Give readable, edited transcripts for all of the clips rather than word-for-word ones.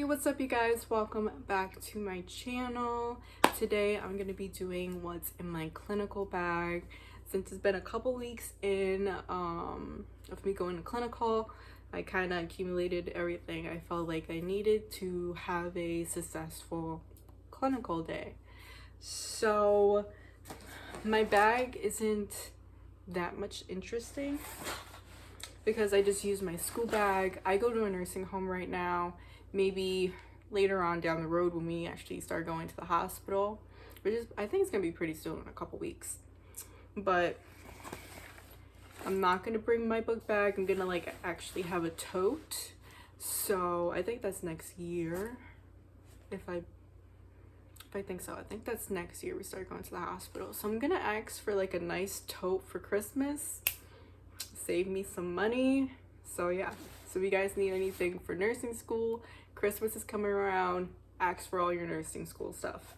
what's up you guys? Welcome back to my channel. Today I'm going to be doing what's in my clinical bag. Since it's been a couple weeks in of me going to clinical, I kind of accumulated everything I felt like I needed to have a successful clinical day. So my bag isn't that much interesting because I just use my school bag. I go to a nursing home right now. Maybe later on down the road when we actually start going to the hospital, which is, I think it's gonna be pretty soon, in a couple weeks. But I'm not gonna bring my book bag. I'm gonna like actually have a tote. So I think that's next year. If I think so. I think that's next year we start going to the hospital. So I'm gonna ask for like a nice tote for Christmas. Save me some money. So yeah, so if you guys need anything for nursing school, Christmas is coming around, ask for all your nursing school stuff.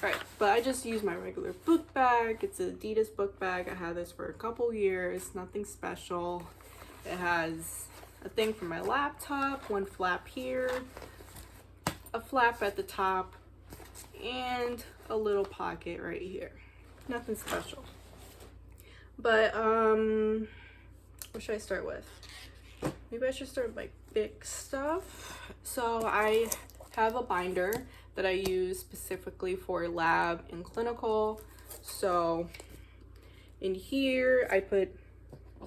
All right, but I just use my regular book bag. It's an Adidas book bag. I had this for a couple years, nothing special. It has a thing for my laptop, one flap here, a flap at the top, and a little pocket right here. Nothing special. But what should I start with? Maybe I should start with my big stuff. So I have a binder that I use specifically for lab and clinical. So in here I put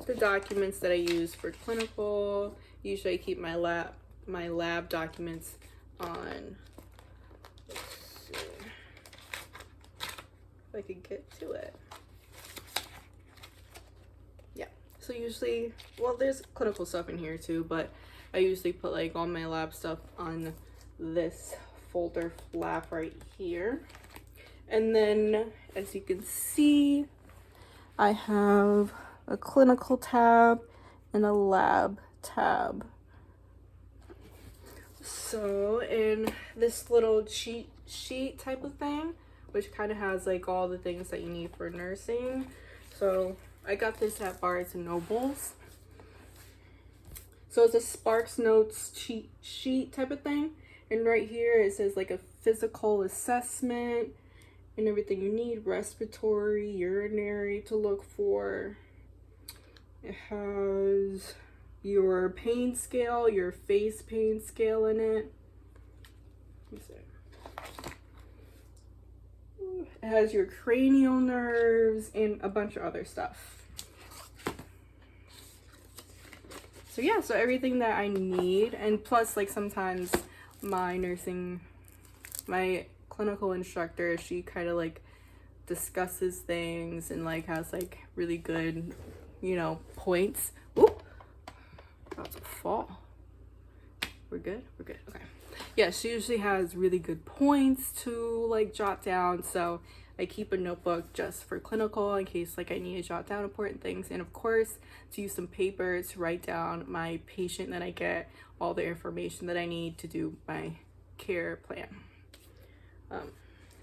the documents that I use for clinical. Usually I keep my lab documents on. Let's see if I could get to it. So usually, well, there's clinical stuff in here too, but I usually put like all my lab stuff on this folder flap right here. And then as you can see, I have a clinical tab and a lab tab. So in this little cheat sheet type of thing, which kind of has like all the things that you need for nursing. So I got this at Barnes & Nobles. So it's a Sparks Notes cheat sheet type of thing. And right here it says like a physical assessment and everything you need. Respiratory, urinary to look for. It has your pain scale, your face pain scale in it. Let me see. It has your cranial nerves and a bunch of other stuff. So yeah, so everything that I need, and plus like sometimes my clinical instructor, she kind of like discusses things and like has like really good, you know, points. Ooh, about to fall. We're good? We're good. Okay. Yeah, she usually has really good points to like jot down. So I keep a notebook just for clinical in case like I need to jot down important things. And of course, to use some paper to write down my patient that I get, all the information that I need to do my care plan.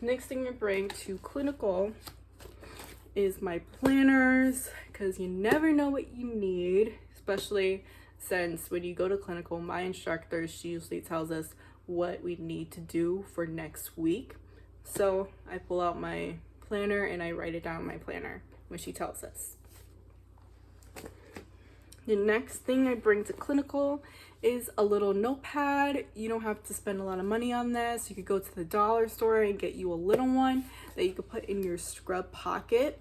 Next thing I bring to clinical is my planners, because you never know what you need, especially since when you go to clinical, my instructor, she usually tells us what we need to do for next week. So I pull out my planner and I write it down in my planner when she tells us. The next thing I bring to clinical is a little notepad. You don't have to spend a lot of money on this. You could go to the dollar store and get you a little one that you could put in your scrub pocket.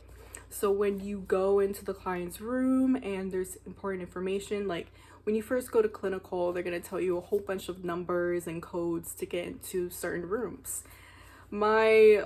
So when you go into the client's room and there's important information, like when you first go to clinical, they're going to tell you a whole bunch of numbers and codes to get into certain rooms. My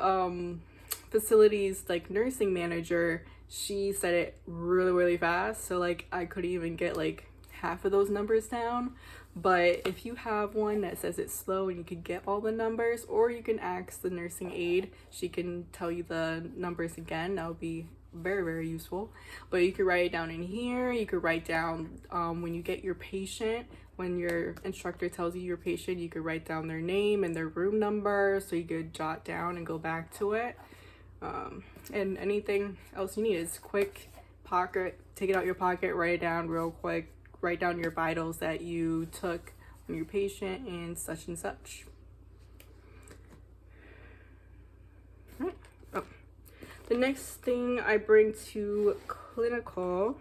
facilities like nursing manager, she said it really fast, so like I couldn't even get like half of those numbers down. But if you have one that says it's slow and you can get all the numbers, or you can ask the nursing aide, she can tell you the numbers again. That would be very useful. But you could write it down in here. You could write down when you get your patient, when your instructor tells you your patient, you could write down their name and their room number so you could jot down and go back to it. And anything else you need is quick pocket, take it out your pocket, write it down real quick, write down your vitals that you took on your patient and such and such. Oh. The next thing I bring to clinical,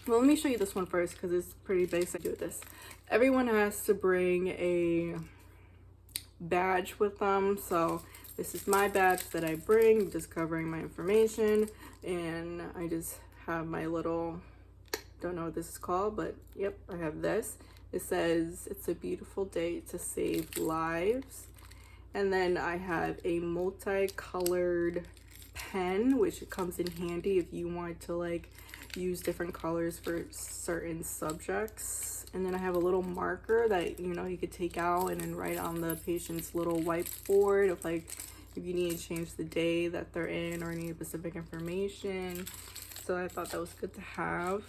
well, let me show you this one first because it's pretty basic. Do this. Everyone has to bring a badge with them, so this is my badge that I bring, just covering my information, and I just have my little, don't know what this is called, but yep, I have this. It says it's a beautiful day to save lives. And then I have a multicolored pen, which comes in handy if you want to like use different colors for certain subjects. And then I have a little marker that, you know, you could take out and then write on the patient's little whiteboard of like if you need to change the day that they're in or any specific information. So I thought that was good to have.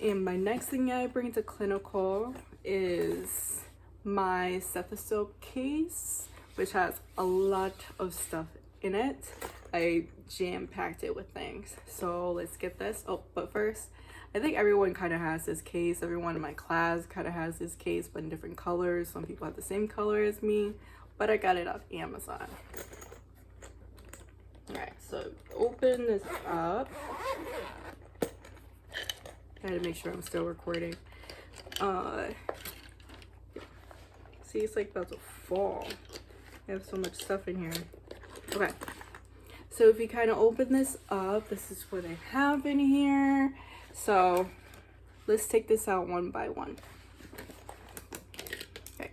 And my next thing I bring to clinical is my stethoscope case, which has a lot of stuff in it. I jam-packed it with things. So let's get this. Oh, but first, I think everyone kind of has this case. Everyone in my class kind of has this case, but in different colors. Some people have the same color as me, but I got it off Amazon. All right, so open this up. I had to make sure I'm still recording. See, it's like about to fall. I have so much stuff in here. Okay, so if you kind of open this up, this is what I have in here. So let's take this out one by one. Okay,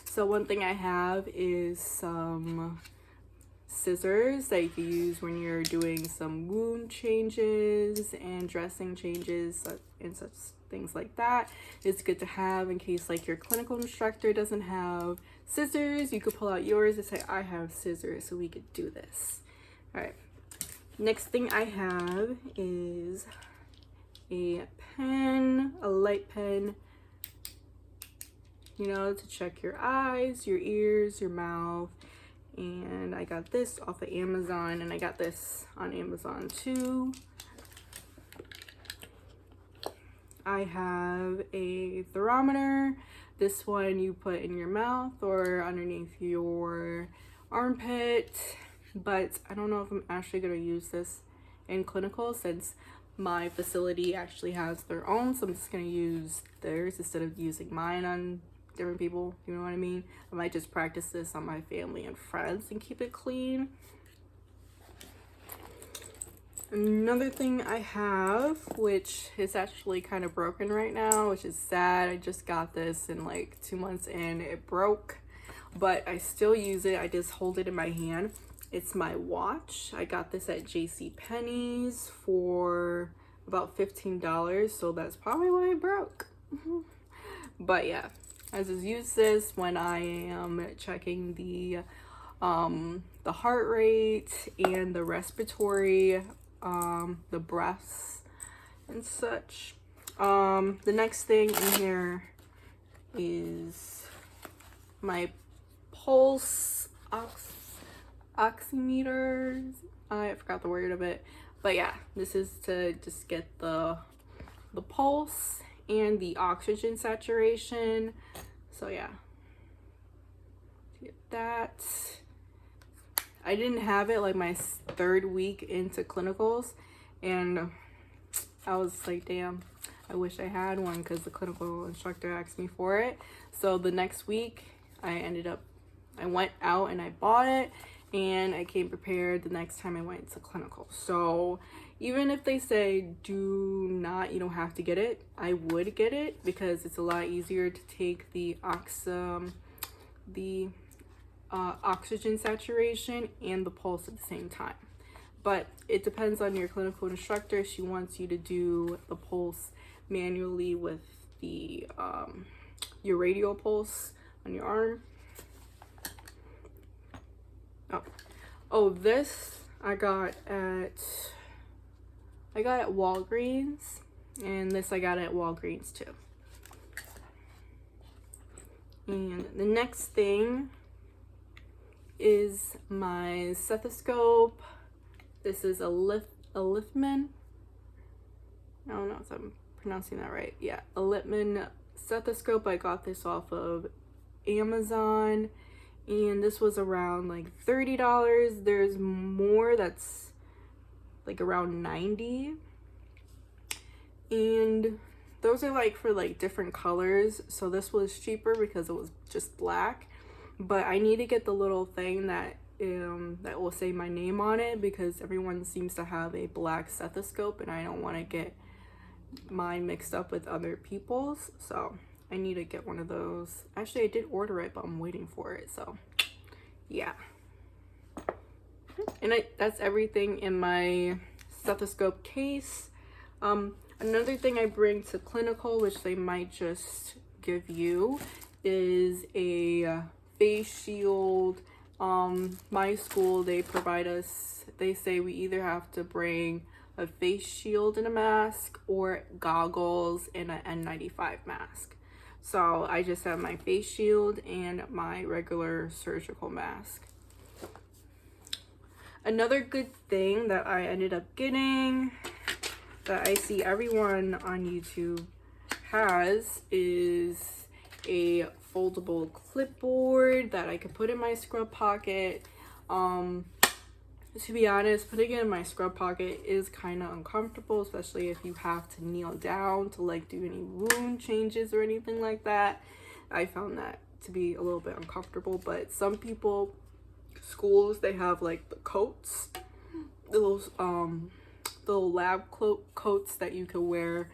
so one thing I have is some scissors that you can use when you're doing some wound changes and dressing changes and such things like that. It's good to have in case like your clinical instructor doesn't have scissors. You could pull out yours and say, I have scissors, so we could do this. All right, next thing I have is a pen, a light pen, you know, to check your eyes, your ears, your mouth. And I got this off of Amazon, and I got this on Amazon too. I have a thermometer. This one you put in your mouth or underneath your armpit, but I don't know if I'm actually going to use this in clinical since my facility actually has their own, so I'm just going to use theirs instead of using mine on different people, you know what I mean? I might just practice this on my family and friends and keep it clean. Another thing I have, which is actually kind of broken right now, which is sad. I just got this and like 2 months in, it broke, but I still use it. I just hold it in my hand. It's my watch. I got this at JCPenney's for about $15, so that's probably why it broke. But yeah, I just use this when I am checking the heart rate and the respiratory, the breaths and such. The next thing in here is my pulse oximeter. I forgot the word of it, but yeah, this is to just get the pulse and the oxygen saturation. So yeah, get that. I didn't have it like my 3rd week into clinicals, and I was like, damn, I wish I had one, because the clinical instructor asked me for it. So the next week I went out and I bought it, and I came prepared the next time I went to clinical. So even if they say you don't have to get it, I would get it because it's a lot easier to take the oxygen saturation and the pulse at the same time. But it depends on your clinical instructor. She wants you to do the pulse manually with the your radial pulse on your arm. Oh, this I got at Walgreens, and this I got at Walgreens too. And the next thing is my stethoscope. This is a Littmann. I don't know if I'm pronouncing that right. Yeah, a Littmann stethoscope. I got this off of Amazon, and this was around like $30. There's more that's like around $90, and those are like for like different colors. So this was cheaper because it was just black, but I need to get the little thing that will say my name on it, because everyone seems to have a black stethoscope and I don't want to get mine mixed up with other people's. So I need to get one of those. Actually, I did order it, but I'm waiting for it. So yeah. And that's everything in my stethoscope case. Another thing I bring to clinical, which they might just give you, is a face shield. My school, they provide us, they say we either have to bring a face shield and a mask, or goggles and an N95 mask. So I just have my face shield and my regular surgical mask. Another good thing that I ended up getting, that I see everyone on YouTube has, is a foldable clipboard that I could put in my scrub pocket. To be honest, putting it in my scrub pocket is kind of uncomfortable, especially if you have to kneel down to like do any wound changes or anything like that. I found that to be a little bit uncomfortable, but some people, schools, they have like the coats, those little lab coats that you could wear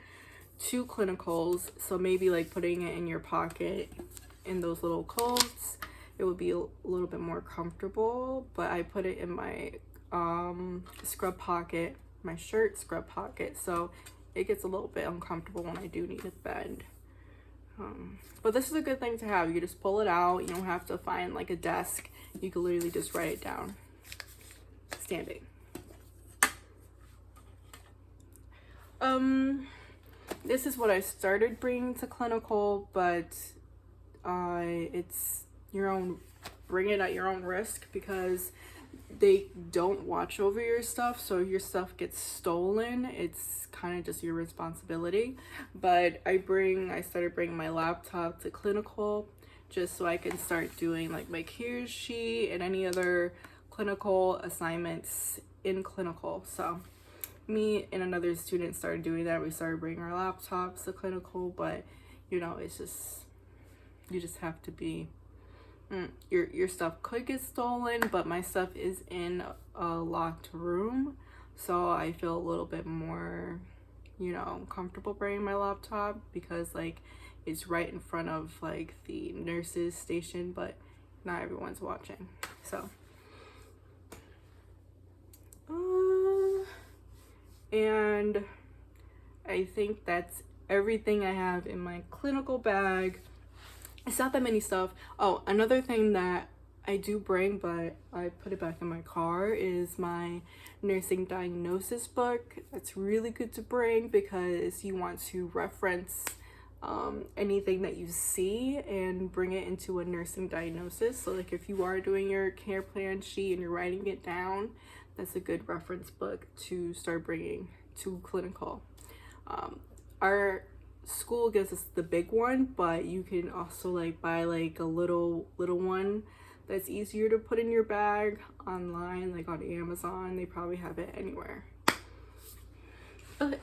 to clinicals. So maybe like putting it in your pocket in those little coats, it would be a little bit more comfortable. But I put it in my scrub pocket, my shirt scrub pocket, so it gets a little bit uncomfortable when I do need to bend. But this is a good thing to have. You just pull it out. You don't have to find like a desk. You can literally just write it down standing. This is what I started bringing to clinical, but it's bring it at your own risk, because they don't watch over your stuff. So if your stuff gets stolen, it's kind of just your responsibility. But I started bringing my laptop to clinical just so I can start doing like my care sheet and any other clinical assignments in clinical. So me and another student started doing that. We started bringing our laptops to clinical, but it's just, you just have to be, your stuff could get stolen, but my stuff is in a locked room, so I feel a little bit more, comfortable bringing my laptop, because like it's right in front of like the nurses station, but not everyone's watching. So and I think that's everything I have in my clinical bag. It's not that many stuff. Oh, another thing that I do bring, but I put it back in my car, is my nursing diagnosis book. It's really good to bring because you want to reference anything that you see and bring it into a nursing diagnosis. So like if you are doing your care plan sheet and you're writing it down, that's a good reference book to start bringing to clinical. Our school gives us the big one, but you can also like buy like a little one that's easier to put in your bag online, like on Amazon. They probably have it anywhere. But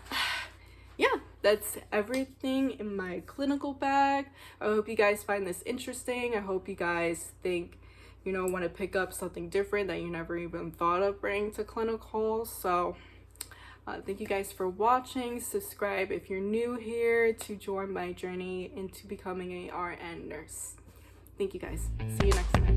yeah, that's everything in my clinical bag. I hope you guys find this interesting. I hope you guys think, want to pick up something different that you never even thought of bringing to clinical. So thank you guys for watching. Subscribe if you're new here to join my journey into becoming a RN nurse. Thank you guys. See you next time.